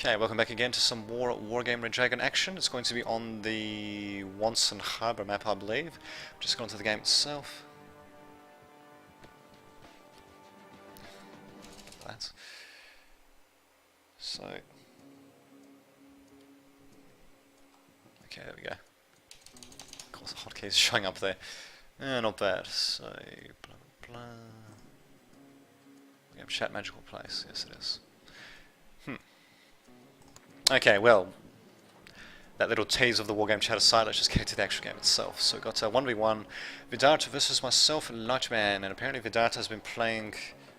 Okay, welcome back again to some more Wargame Red Dragon action. It's going to be on the Wonsan Harbor map, I believe. Just gone to the game itself. That. So, okay, there we go. Of course, the hotkeys showing up there. Not bad. So, blah blah blah. Game chat magical place. Yes, it is. Okay, well, that little tease of the wargame chat aside, let's just get to the actual game itself. So we've got 1v1, Vidata versus myself and Lightman, and apparently Vidata has been playing...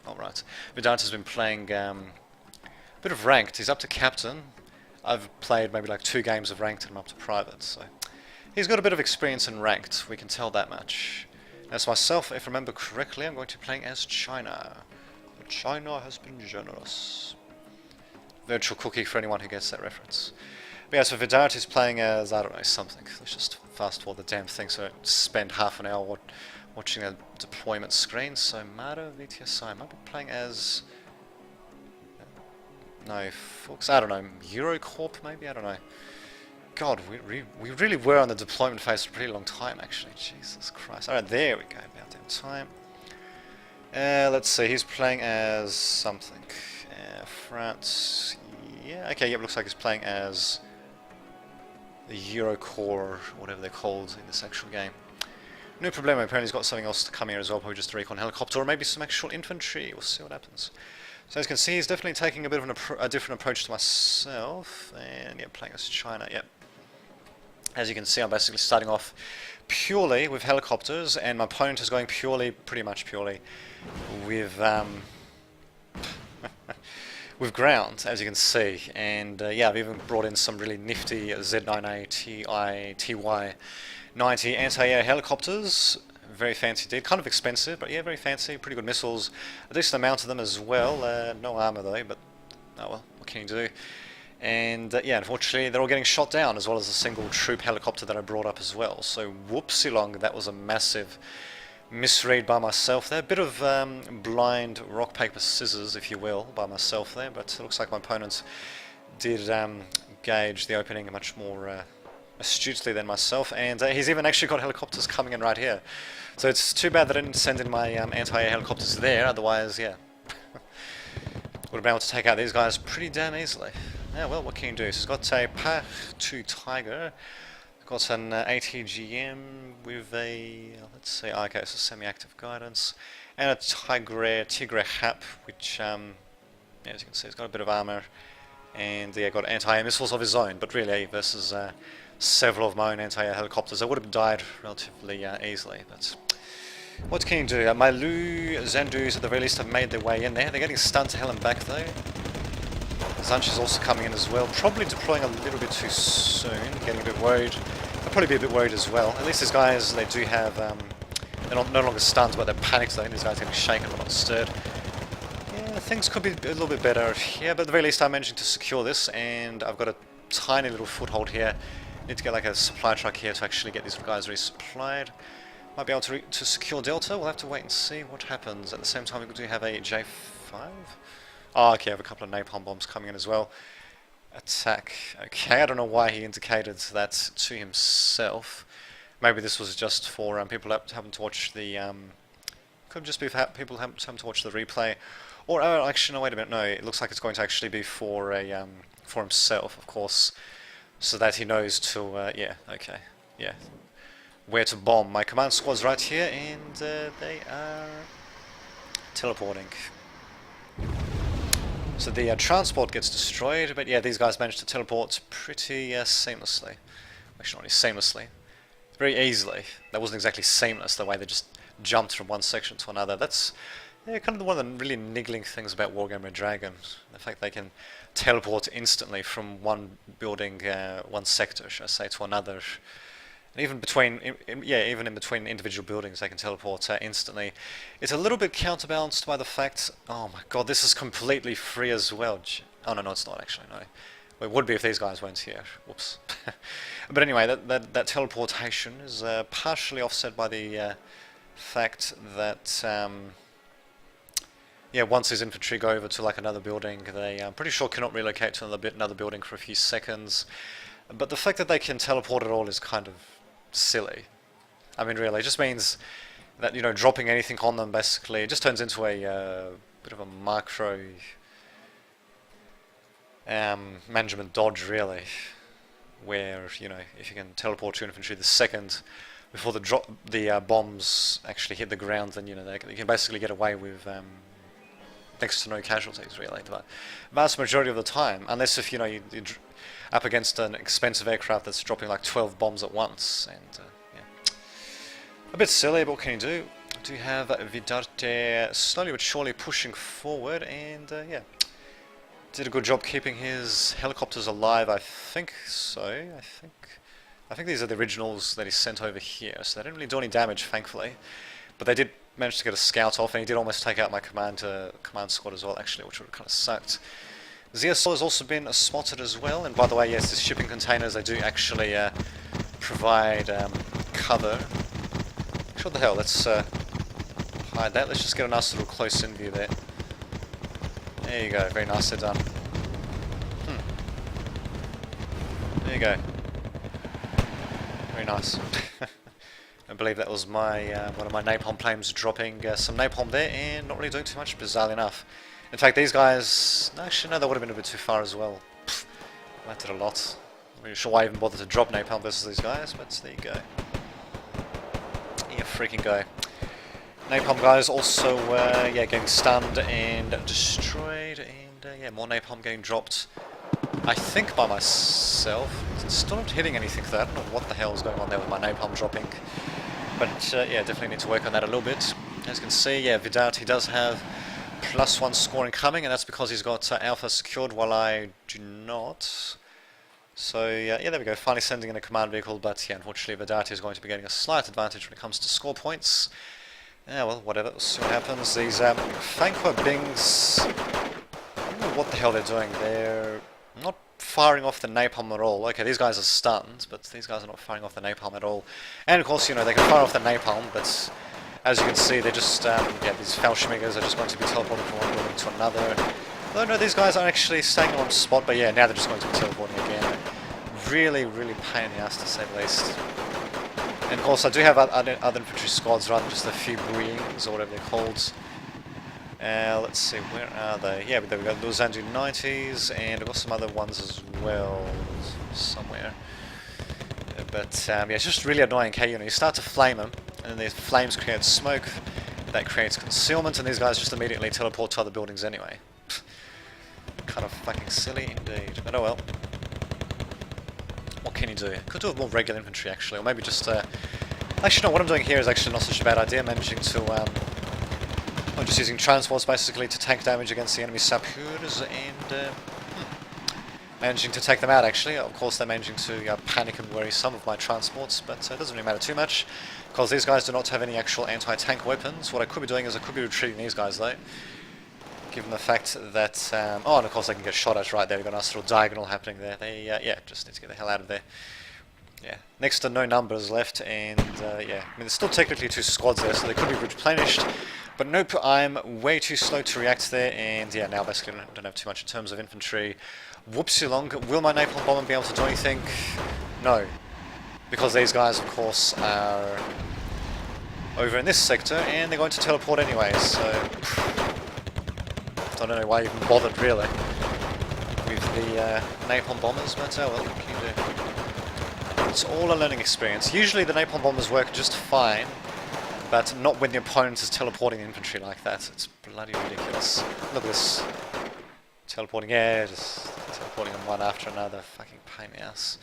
Alright, Vidata has been playing a bit of ranked. He's up to captain. I've played maybe like 2 games of ranked and I'm up to private, so... He's got a bit of experience in ranked, we can tell that much. As myself, if I remember correctly, I'm going to be playing as China. But China has been generous. Virtual cookie for anyone who gets that reference. But yeah, so Vidart is playing as, I don't know, something. Let's just fast forward the damn thing so I don't spend half an hour watching a deployment screen. So Mara VTSI might be playing as... No, Fox, I don't know, Eurocorp maybe? I don't know. God, we really were on the deployment phase for a pretty long time actually. Jesus Christ. Alright, there we go, about damn time. Let's see, he's playing as something. France, yeah, okay, yep, looks like he's playing as the Eurocore, whatever they're called in this actual game. No problem, apparently he's got something else to come here as well, probably just a recon helicopter, or maybe some actual infantry, we'll see what happens. So as you can see, he's definitely taking a bit of a different approach to myself, and yeah, playing as China, yep. As you can see, I'm basically starting off purely with helicopters, and my opponent is going pretty much purely, with with ground, as you can see, and yeah, I've even brought in some really nifty Z9A TY90 anti-air helicopters. Very fancy indeed, kind of expensive, but yeah, very fancy, pretty good missiles. A decent amount of them as well, no armor though, but oh well, what can you do? And yeah, unfortunately they're all getting shot down, as well as a single troop helicopter that I brought up as well, so whoopsie long, that was a massive misread by myself there. A bit of blind rock, paper, scissors, if you will, by myself there, but it looks like my opponent did gauge the opening much more astutely than myself, and he's even actually got helicopters coming in right here. So it's too bad that I didn't send in my anti-air helicopters there, otherwise, yeah, would have been able to take out these guys pretty damn easily. Yeah, well, what can you do? So he's got a PAH-2 Tiger, got an ATGM with a, let's see, okay, so semi-active guidance, and a Tigre Hap, which, yeah, as you can see, he's got a bit of armor, and yeah, got anti-air missiles of his own, but really, versus several of my own anti-air helicopters, I would have died relatively easily, but what can you do? My Lu Zandus, at the very least, have made their way in there. They're getting stunned to hell and back, though. Zunch is also coming in as well, probably deploying a little bit too soon, getting a bit worried. I'll probably be a bit worried as well. At least these guys, they do have, they're no longer stunned, but they're panicked though. These guys are getting shaken but not stirred. Yeah, things could be a little bit better. Yeah, but at the very least I'm managing to secure this, and I've got a tiny little foothold here. Need to get like a supply truck here to actually get these guys resupplied. Might be able to secure Delta. We'll have to wait and see what happens. At the same time, we do have a J5. Oh, okay, I have a couple of napalm bombs coming in as well. Attack. Okay, I don't know why he indicated that to himself. Maybe this was just for people having to watch the... could just be for people having to watch the replay. Or, oh, actually, no, wait a minute, no, it looks like it's going to actually be for a for himself, of course, so that he knows to, yeah, okay, yeah, where to bomb. My command squad's right here, and they are teleporting. So the transport gets destroyed, but yeah, these guys managed to teleport pretty seamlessly. Actually, not really seamlessly, very easily. That wasn't exactly seamless, the way they just jumped from one section to another. That's yeah, kind of one of the really niggling things about Wargame Red Dragon. The fact they can teleport instantly from one building, one sector, should I say, to another. And even between, even in between individual buildings, they can teleport instantly. It's a little bit counterbalanced by the fact, oh my god, this is completely free as well. Oh no, it's not actually, no. Well, it would be if these guys weren't here. Whoops. But anyway, that teleportation is partially offset by the fact that, yeah, once his infantry go over to like another building, they I'm pretty sure cannot relocate to another building for a few seconds. But the fact that they can teleport at all is kind of silly. I mean, really, it just means that, you know, dropping anything on them basically it just turns into a bit of a micro management dodge, really, where, you know, if you can teleport your infantry the second before the bombs actually hit the ground, then, you know, you can basically get away with next to no casualties, really, the vast majority of the time, unless if, you know, you're up against an expensive aircraft that's dropping like 12 bombs at once, and yeah, a bit silly, but what can you do? I do have Vidarte slowly but surely pushing forward, and yeah, did a good job keeping his helicopters alive, I think so. I think these are the originals that he sent over here, so they didn't really do any damage, thankfully. But they did manage to get a scout off, and he did almost take out my command squad as well, actually, which would have kind of sucked. ZSL has also been spotted as well, and by the way, yes, the shipping containers, they do actually provide cover. What the hell, let's hide that. Let's just get a nice little close-in view there. There you go, very nicely done. There you go. Very nice. I believe that was my one of my napalm planes dropping some napalm there and not really doing too much, bizarrely enough. In fact, these guys, actually no, that would have been a bit too far as well. That did a lot. I'm not really sure why I even bothered to drop napalm versus these guys, but there you go. Yeah, freaking go. Napalm guys also, yeah, getting stunned and destroyed, and yeah, more napalm getting dropped. I think by myself. It's still not hitting anything though. I don't know what the hell is going on there with my napalm dropping. But yeah, definitely need to work on that a little bit. As you can see, yeah, Vidart, he does have +1 scoring coming, and that's because he's got Alpha secured while I do not. So yeah, there we go, finally sending in a command vehicle, but yeah, unfortunately Vidart is going to be getting a slight advantage when it comes to score points. Yeah, well, whatever, we'll see what happens. These Fanqua Bings, I don't know what the hell they're doing. They're not firing off the napalm at all. Okay, these guys are stunned, but these guys are not firing off the napalm at all. And of course, you know, they can fire off the napalm, but as you can see, they're just, yeah, these Fallschirmjägers are just going to be teleporting from one building to another. Although, no, these guys aren't actually staying on spot, but yeah, now they're just going to be teleporting again. Really, really pain in the ass, to say the least. And of course, I do have other infantry squads rather than just a few buoyings, or whatever they're called. Let's see, where are they? Yeah, there we go, those Zandu 90s, and I've got some other ones as well, somewhere. But yeah, it's just really annoying, okay, you know, you start to flame them, and then the flames create smoke, that creates concealment, and these guys just immediately teleport to other buildings anyway. Kind of fucking silly indeed, but oh well. What can you do? Could do with more regular infantry actually, or maybe just actually no, what I'm doing here is actually not such a bad idea. Managing to I'm just using transports basically to tank damage against the enemy sapeurs and managing to take them out actually. Of course they're managing to panic and worry some of my transports, but it doesn't really matter too much because these guys do not have any actual anti-tank weapons. What I could be doing is I could be retreating these guys though, given the fact that oh, and of course they can get shot at right there. We've got a nice little diagonal happening there. They yeah, just need to get the hell out of there. Yeah, next to no numbers left, and yeah, I mean there's still technically 2 squads there, so they could be replenished. But nope, I'm way too slow to react there, and yeah, now basically I don't have too much in terms of infantry. Whoopsie long. Will my napalm bomber be able to do anything? No, because these guys, of course, are over in this sector, and they're going to teleport anyway. So I don't know why I even bothered really with the napalm bombers, but oh well, what can you do? It's all a learning experience. Usually the napalm bombers work just fine, but not when the opponent is teleporting infantry like that. It's bloody ridiculous. Look at this. Teleporting, yeah, just teleporting them one after another. Fucking pain in the ass.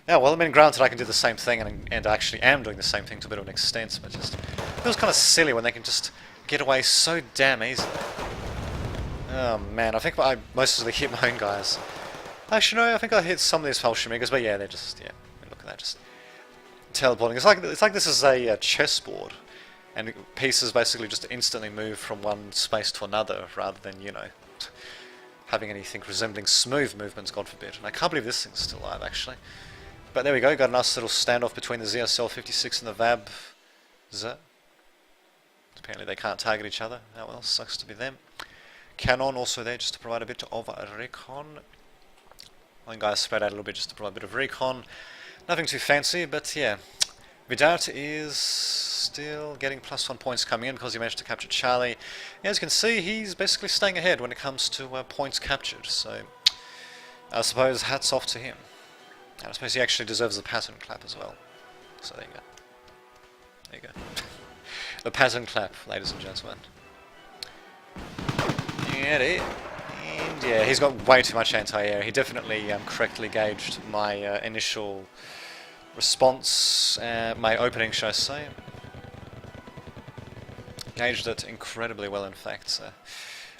Yeah, well, I mean, granted I can do the same thing, and I actually am doing the same thing to a bit of an extent, but just it feels kind of silly when they can just get away so damn easily. Oh man, I think I mostly hit my own guys. Actually no, I think I hit some of these Fallschirmjägers, but yeah, they're just, yeah, I mean, look at that, just teleporting. It's like this is a chessboard, and pieces basically just instantly move from one space to another, rather than, you know, having anything resembling smooth movements, God forbid. And I can't believe this thing's still alive, actually. But there we go, got a nice little standoff between the ZSL-56 and the VAB. Apparently they can't target each other. Oh well, sucks to be them. cannon also there just to provide a bit of recon. One guy spread out a little bit just to provide a bit of recon. Nothing too fancy, but yeah. Vidart is still getting +1 points coming in because he managed to capture Charlie. As you can see, he's basically staying ahead when it comes to points captured, so I suppose hats off to him. And I suppose he actually deserves a pattern clap as well. So there you go. There you go. The pattern clap, ladies and gentlemen. And yeah, he's got way too much anti-air. He definitely correctly gauged my initial response, my opening, should I say. Gauged it incredibly well, in fact.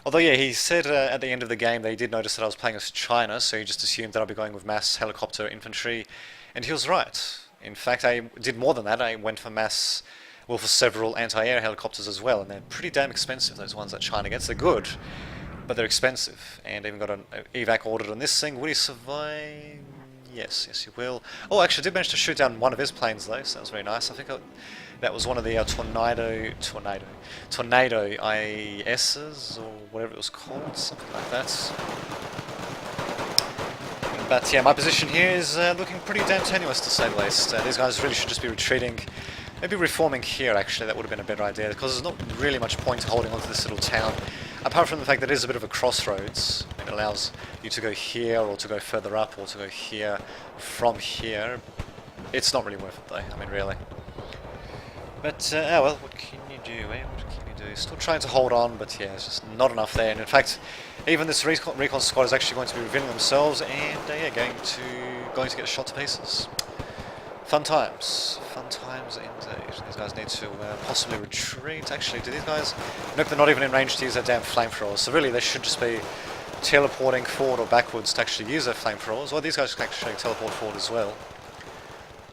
Although, yeah, he said at the end of the game that he did notice that I was playing as China, so he just assumed that I'll be going with mass helicopter infantry, and he was right. In fact, I did more than that. I went for mass, well, for several anti-air helicopters as well, and they're pretty damn expensive, those ones that China gets. They're good, but they're expensive. And I even got an evac ordered on this thing. Will he survive? Yes, yes, he will. Oh, actually, I did manage to shoot down one of his planes, though, so that was very nice. I think that was one of the Tornado ISs, or whatever it was called, something like that. But yeah, my position here is looking pretty damn tenuous, to say the least. These guys really should just be retreating. Maybe reforming here, actually, that would have been a better idea, because there's not really much point holding onto this little town. Apart from the fact that it is a bit of a crossroads. It allows you to go here, or to go further up, or to go here from here. It's not really worth it, though. I mean, really. But, oh well, what can you do, eh? What can you do? Still trying to hold on, but yeah, it's just not enough there. And in fact, even this recon squad is actually going to be revealing themselves, and yeah, going to get shot to pieces. Fun times indeed. These guys need to possibly retreat. Actually, do these guys? Nope, they're not even in range to use their damn flamethrowers. So really, they should just be teleporting forward or backwards to actually use their flamethrowers. Or these guys can actually teleport forward as well.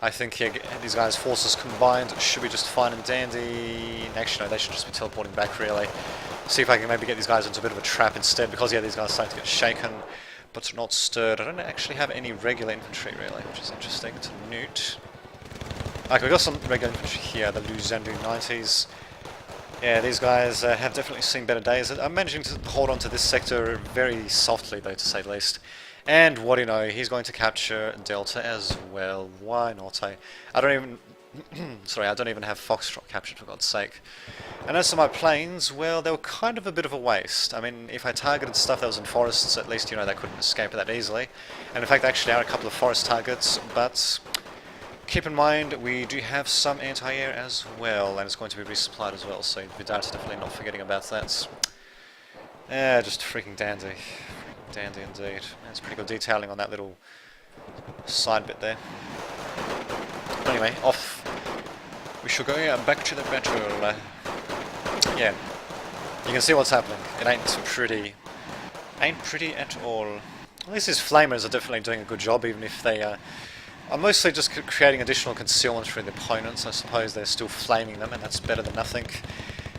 I think yeah, these guys' forces combined should be just fine and dandy. Actually, no, they should just be teleporting back, really. See if I can maybe get these guys into a bit of a trap instead, because yeah, these guys are starting to get shaken, but not stirred. I don't actually have any regular infantry, really, which is interesting to note. Okay, we've got some regular infantry here, the Luzandu 90s. Yeah, these guys have definitely seen better days. I'm managing to hold on to this sector very softly, though, to say the least. And what do you know, he's going to capture Delta as well. Why not? I don't even... sorry, I don't even have Foxtrot captured, for God's sake. And as for my planes, well, they were kind of a bit of a waste. I mean, if I targeted stuff that was in forests, at least, you know, they couldn't escape that easily. And in fact, there actually are a couple of forest targets, but keep in mind, we do have some anti-air as well, and it's going to be resupplied as well, so Vidart definitely not forgetting about that. Just freaking dandy. Freaking dandy indeed. That's pretty good detailing on that little side bit there. But anyway, off we shall go back to the battle. Yeah, you can see what's happening. It ain't pretty. Ain't pretty at all. At least these flamers are definitely doing a good job, even if they are mostly just creating additional concealment for the opponents. I suppose they're still flaming them, and that's better than nothing.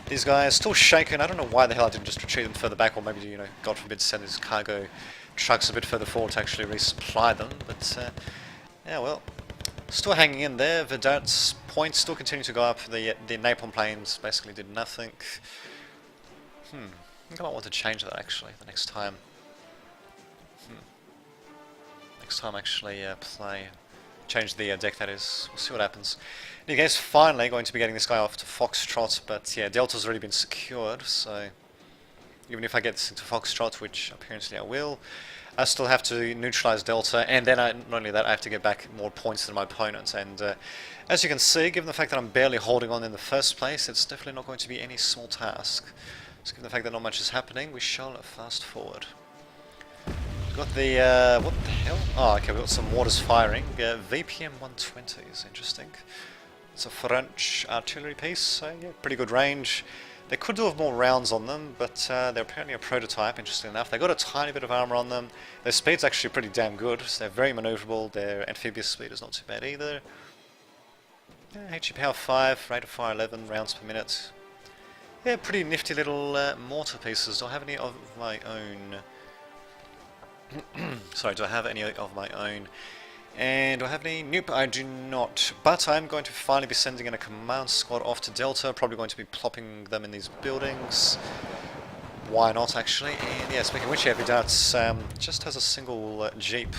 These guys still shaken. I don't know why the hell I didn't just retreat them further back, or maybe, you know, God forbid, send these cargo trucks a bit further forward to actually resupply them. But yeah, well, still hanging in there. Vidart's points still continue to go up. The napalm planes basically did nothing. I think I might want to change that actually the next time. Next time actually change the deck, that is. We'll see what happens. In any case, finally going to be getting this guy off to Foxtrot, but yeah, Delta's already been secured, so even if I get this into Foxtrot, which apparently I will, I still have to neutralize Delta, and then not only that, I have to get back more points than my opponent. And as you can see, given the fact that I'm barely holding on in the first place, it's definitely not going to be any small task. So given the fact that not much is happening, we shall fast forward. We've got the, what the hell? Oh, okay, we've got some mortars firing. VPM 120 is interesting. It's a French artillery piece, so yeah, pretty good range. They could do have more rounds on them, but they're apparently a prototype, interesting enough. They've got a tiny bit of armor on them. Their speed's actually pretty damn good, so they're very maneuverable. Their amphibious speed is not too bad either. Yeah, HE power 5, rate of fire 11 rounds per minute. Yeah, pretty nifty little mortar pieces. Do I have any of my own? Sorry, do I have any of my own? And do I have any? Nope, I do not. But I'm going to finally be sending in a command squad off to Delta. Probably going to be plopping them in these buildings. why not actually? And yeah, speaking of which, yeah, Vidart just has a single Jeep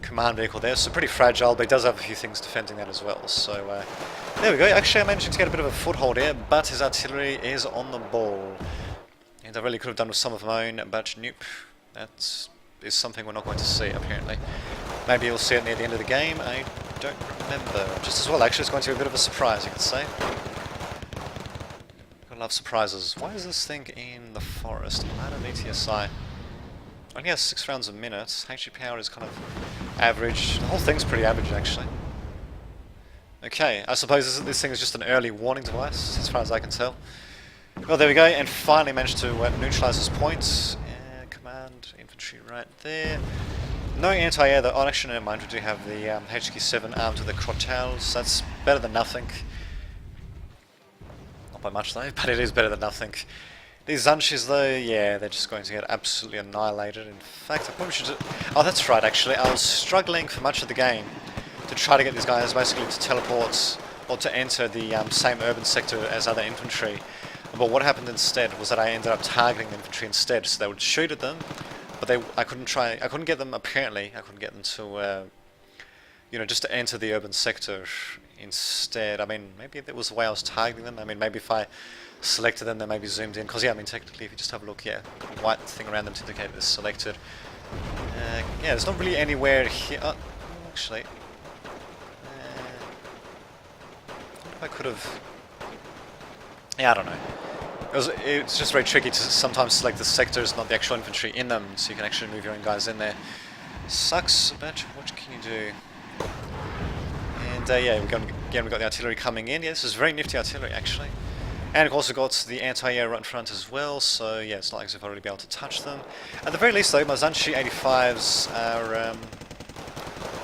command vehicle there, so pretty fragile, but he does have a few things defending that as well. So there we go. Actually, I managed to get a bit of a foothold here, but his artillery is on the ball. And I really could have done with some of my own, but nope. That is something we're not going to see, apparently. Maybe you'll see it near the end of the game, I don't remember. Just as well, actually, it's going to be a bit of a surprise, you could say. I love surprises. Why is this thing in the forest? Amount of ETSI. Only has 6 rounds a minute. HP power is kind of average. The whole thing's pretty average, actually. Okay, I suppose this thing is just an early warning device, as far as I can tell. Well, there we go, and finally managed to neutralise this point. Command infantry right there. No anti-air though. Oh, actually, never mind. We do have the HQ-7 armed with the Crotales. That's better than nothing. Not by much though, but it is better than nothing. These Zunchis though, yeah, they're just going to get absolutely annihilated. In fact, I probably should do... Oh, that's right, actually. I was struggling for much of the game to try to get these guys basically to teleport or to enter the same urban sector as other infantry. But what happened instead was that I ended up targeting the infantry instead, so they would shoot at them, but I couldn't get them, apparently, I couldn't get them to, you know, just to enter the urban sector instead. I mean, maybe that was the way I was targeting them. I mean, maybe if I selected them, they maybe zoomed in, because yeah, I mean, technically, if you just have a look, yeah, the white thing around them to indicate it's selected. Yeah, there's not really anywhere here. Oh, actually, if I could have... Yeah, I don't know. It's just very tricky to sometimes select the sectors, not the actual infantry in them, so you can actually move your own guys in there. Sucks, but what can you do? And yeah, we've got the artillery coming in. Yeah, this is very nifty artillery, actually. And we've also got the anti-air right in front as well, so yeah, it's not like as if I'll really be able to touch them. At the very least, though, my Zunchi 85s are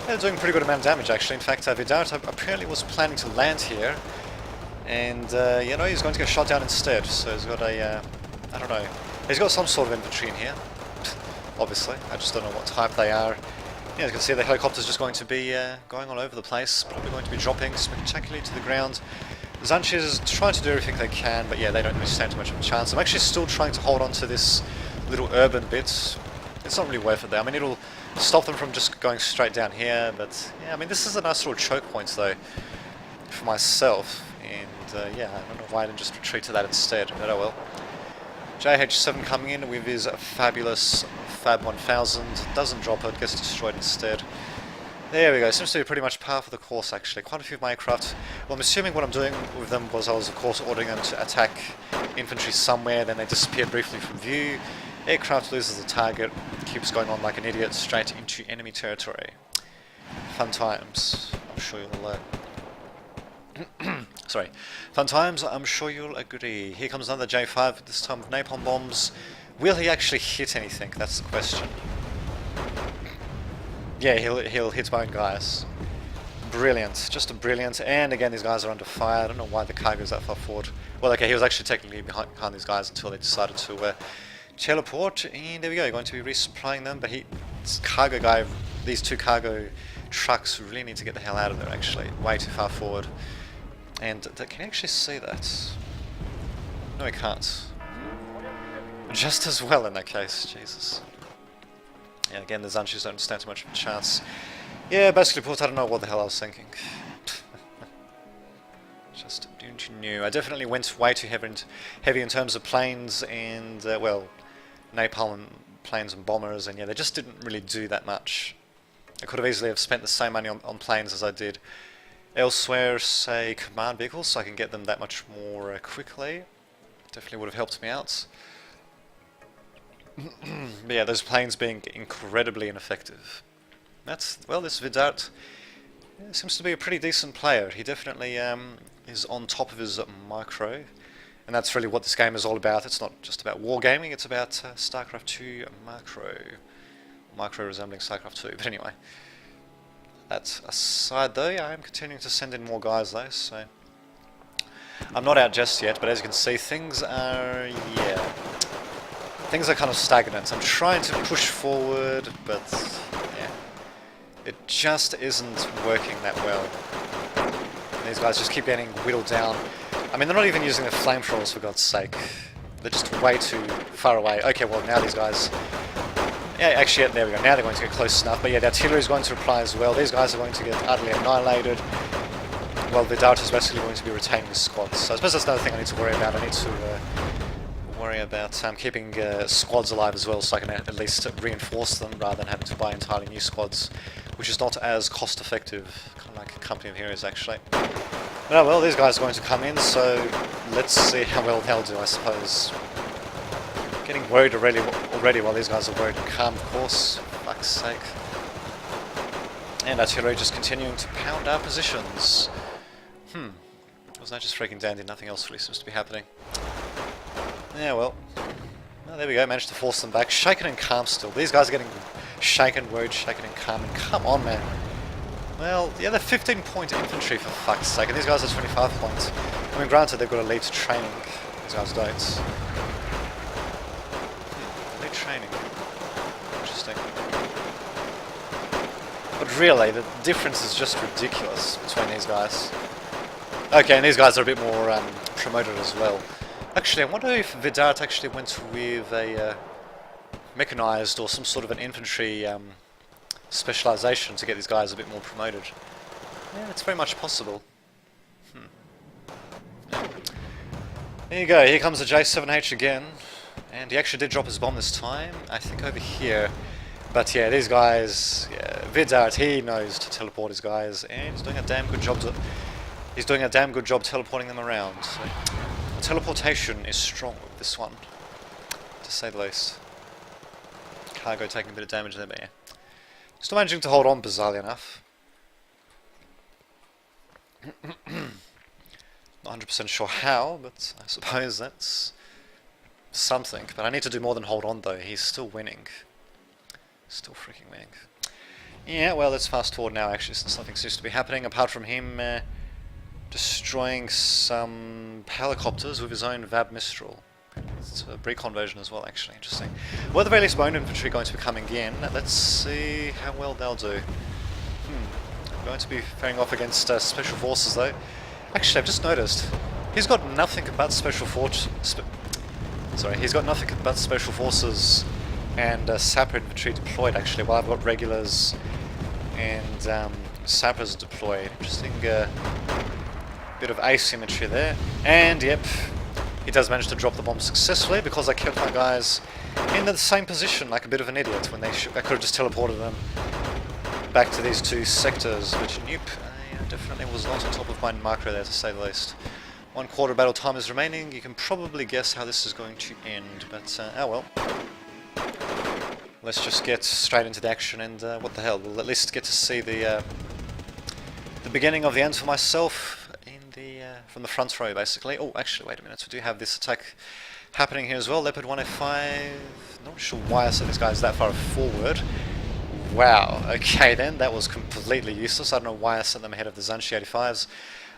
they're doing a pretty good amount of damage, actually. In fact, Vidart apparently was planning to land here. And, you know, he's going to get shot down instead, so he's got a, I don't know, he's got some sort of infantry in here, obviously. I just don't know what type they are. Yeah, as you can see, the helicopter's just going to be going all over the place, probably going to be dropping spectacularly to the ground. Zunchi is trying to do everything they can, but yeah, they don't really stand too much of a chance. I'm actually still trying to hold on to this little urban bit. It's not really worth it, though. I mean, it'll stop them from just going straight down here, but yeah, I mean, this is a nice little choke point, though, for myself. And yeah, I don't know why I didn't just retreat to that instead, but oh well. JH7 coming in with his fabulous Fab 1000, doesn't drop it, gets destroyed instead. There we go, seems to be pretty much par for the course actually. Quite a few of my aircraft, well, I'm assuming what I'm doing with them was I was of course ordering them to attack infantry somewhere, then they disappeared briefly from view. Aircraft loses the target, keeps going on like an idiot straight into enemy territory. Fun times, I'm sure you'll sorry. Fun times, I'm sure you'll agree. Here comes another J5, this time with napalm bombs. Will he actually hit anything? That's the question. Yeah, he'll hit my own guys. Brilliant, just a brilliant. And again, these guys are under fire. I don't know why the cargo's that far forward. Well, okay, he was actually technically behind these guys until they decided to teleport. And there we go, going to be resupplying them. But this cargo guy, these two cargo trucks really need to get the hell out of there, actually. Way too far forward. And can you actually see that? No, he can't. Just as well in that case, Jesus. Yeah, again, the Zunchis don't stand too much of a chance. Yeah, basically put, I don't know what the hell I was thinking. Just don't you know. I definitely went way too heavy in terms of planes and, well, napalm planes and bombers, and yeah, they just didn't really do that much. I could have easily have spent the same money on planes as I did elsewhere, say command vehicles, so I can get them that much more quickly. Definitely would have helped me out. But yeah, those planes being incredibly ineffective. Well, this Vidart seems to be a pretty decent player. He definitely is on top of his micro, and that's really what this game is all about. It's not just about wargaming, it's about StarCraft 2 micro resembling StarCraft 2. But anyway, that aside though, I am continuing to send in more guys though, so I'm not out just yet, but as you can see, things are kind of stagnant. I'm trying to push forward, but yeah, it just isn't working that well. These guys just keep getting whittled down. I mean, they're not even using the flamethrowers, for God's sake. They're just way too far away. Okay, well now these guys... Yeah, actually, yeah, there we go. Now they're going to get close enough. But yeah, the artillery is going to reply as well. These guys are going to get utterly annihilated. Well, the Dart is basically going to be retaining his squads. So I suppose that's another thing I need to worry about. I need to worry about keeping squads alive as well, so I can at least reinforce them rather than having to buy entirely new squads, which is not as cost effective, kind of like a Company of Heroes actually. But oh well, these guys are going to come in, so let's see how well they'll do, I suppose. Getting worried already while these guys are worried and calm, of course. Fuck's sake. And artillery just continuing to pound our positions. Was that just freaking dandy? Nothing else really seems to be happening. Yeah, well. Oh, there we go, managed to force them back. Shaken and calm still. These guys are getting shaken, worried, shaken and calm. And come on, man. Well, yeah, they're 15-point infantry for fuck's sake, and these guys are 25 points. I mean, granted, they've got elite training. These guys don't. Elite training. Interesting. But really, the difference is just ridiculous between these guys. Okay, and these guys are a bit more promoted as well. Actually, I wonder if Vidart actually went with a mechanized or some sort of an infantry specialization to get these guys a bit more promoted. Yeah, it's very much possible. There you go, here comes the J7H again. And he actually did drop his bomb this time, I think over here. But yeah, these guys, yeah, Vidart, he knows to teleport his guys, and he's doing a damn good job teleporting them around. So, teleportation is strong with this one, to say the least. Cargo taking a bit of damage there, but yeah. Still managing to hold on, bizarrely enough. Not 100% sure how, but I suppose that's something. But I need to do more than hold on, though. He's still winning. Still freaking winning. Yeah, well, let's fast forward now, actually, since nothing seems to be happening, apart from him destroying some helicopters with his own VAB Mistral. It's a recon version as well, actually. Interesting. Well, at the very least, my own infantry going to be coming in. Let's see how well they'll do. I'm going to be faring off against Special Forces, though. Actually, I've just noticed he's got nothing but Special Forces. He's got nothing but Special Forces and Sapper infantry deployed. Actually, while I've got regulars and Sappers deployed. Interesting. Bit of asymmetry there. And yep. He does manage to drop the bomb successfully because I kept my guys in the same position like a bit of an idiot when I could have just teleported them back to these two sectors, which nope, I definitely was not on top of my micro there, to say the least. 1/4 battle time is remaining. You can probably guess how this is going to end, but oh well. Let's just get straight into the action, and what the hell, we'll at least get to see the beginning of the end for myself. From the front row, basically. Oh, actually, wait a minute. We do have this attack happening here as well. Leopard 105. Not sure why I set these guys that far forward. Wow. Okay, then. That was completely useless. I don't know why I sent them ahead of the Zanshi 85s.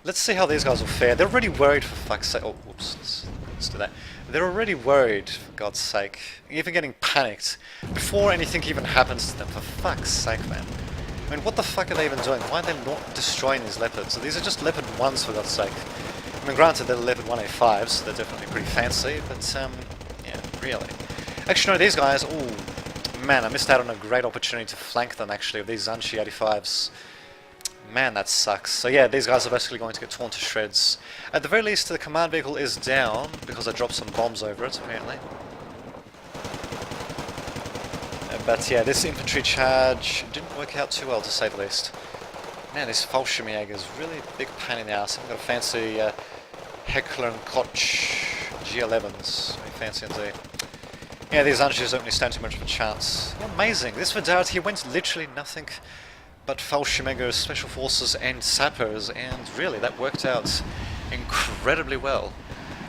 Let's see how these guys will fare. They're already worried, for fuck's sake. Oh, whoops. Let's do that. They're already worried, for God's sake. Even getting panicked before anything even happens to them. For fuck's sake, man. I mean, what the fuck are they even doing? Why are they not destroying these leopards? So these are just leopard 1s, for God's sake. I mean, granted, they're leopard 185s, so they're definitely pretty fancy, but, yeah, really. Actually, no, these guys, ooh, man, I missed out on a great opportunity to flank them, actually, with these Zanshi 85s. Man, that sucks. So yeah, these guys are basically going to get torn to shreds. At the very least, the command vehicle is down, because I dropped some bombs over it, apparently. But yeah, this infantry charge didn't work out too well, to say the least. Man, this Fallschirmjäger is really a big pain in the ass. I've got a fancy Heckler and Koch G11s. Very fancy indeed. Yeah, these Anjis don't really stand too much of a chance. Amazing. This Vidart, he went literally nothing but Fallschirmjäger, Special Forces and Sappers, and really, that worked out incredibly well.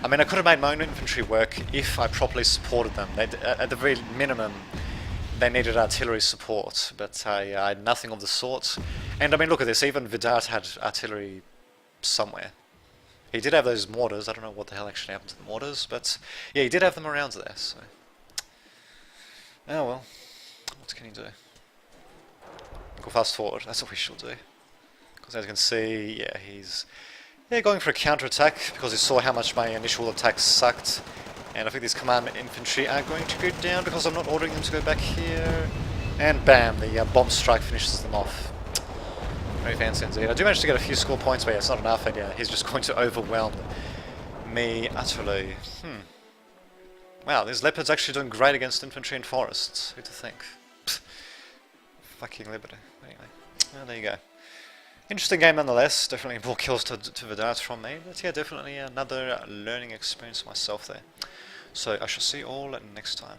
I mean, I could have made my own infantry work if I properly supported them. At the very minimum, they needed artillery support, but I had nothing of the sort. And I mean, look at this, even Vidart had artillery somewhere. He did have those mortars. I don't know what the hell actually happened to the mortars, but yeah, he did have them around there, so. Oh well, what can you do? Go fast forward, that's what we shall do. Because as you can see, yeah, he's going for a counter-attack, because he saw how much my initial attack sucked. And I think these command infantry are going to go down because I'm not ordering them to go back here. And bam, the bomb strike finishes them off. Very fancy indeed. I do manage to get a few score points, but yeah, it's not enough, and yeah, he's just going to overwhelm me utterly. Wow, these leopards actually doing great against infantry and forests. Who'd think? Pfft. Fucking leopard. Anyway, well, there you go. Interesting game nonetheless. Definitely more kills to the darts from me, but yeah, definitely another learning experience myself there. So I shall see you all next time.